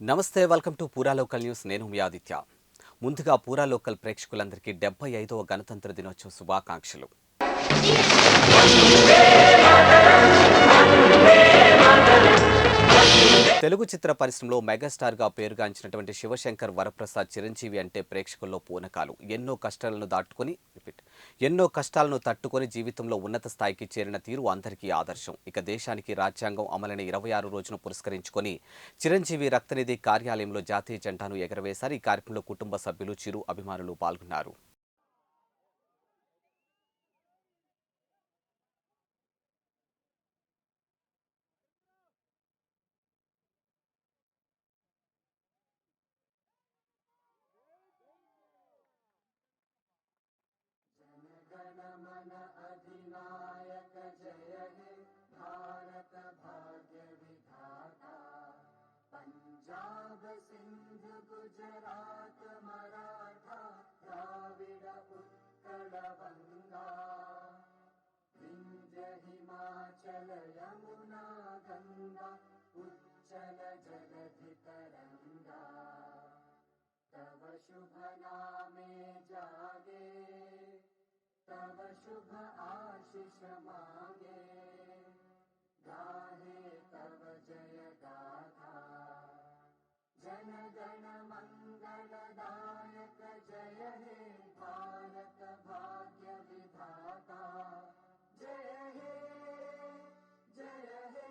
నమస్తే welcome to పూరా local news నేను మీ ఆదిత్య ముందుగా పూరా లోకల్ ప్రేక్షకులందరికీ 75వ గణతంత్ర దినోత్సవ శుభాకాంక్షలు తెలుగు చిత్ర పరిశ్రమలో మెగాస్టార్ గా పేరుగాంచినటువంటి శివశంకర్ వరప్రసాద్ చిరంజీవి అంటే ప్రేక్షకుల్లో పూనకాలు ఎన్నో కష్టాలను తట్టుకొని జీవితంలో ఉన్నత స్థాయికి చేరిన తీరు అందరికీ ఆదర్శం ఇక దేశానికి రాజ్యాంగం అమలైన 26 రోజును పురస్కరించుకొని చిరంజీవి రక్తనిధి కార్యాలయంలో జాతీయ జెండాను ఎగరవేశారు ఈ కార్యక్రమంలో కుటుంబ సభ్యులు చిరు అభిమానులు పాల్గొన్నారు गणमन अधिनायक जय हे भारत भाग्य विधाता पंजाब सिंध गुजरात मराठा द्राविड उत्कल गंगा विंध्य हिमाचल यमुना गंगा उच्चल जलधि तरंगा तव शुभ नामे जागे तव शुभ आशीष मांगे गाहे तव जय गाथा जन गण मंगलदायक जय हे भारत भाग्य विधाता जय हे जय हे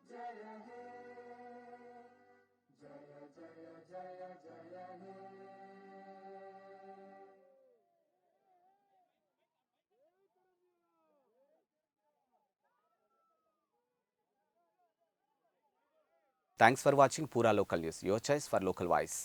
जय हे जय जय जय जय हे థ్యాంక్స్ ఫర్ వాచింగ్ పూరా local news your choice for local voice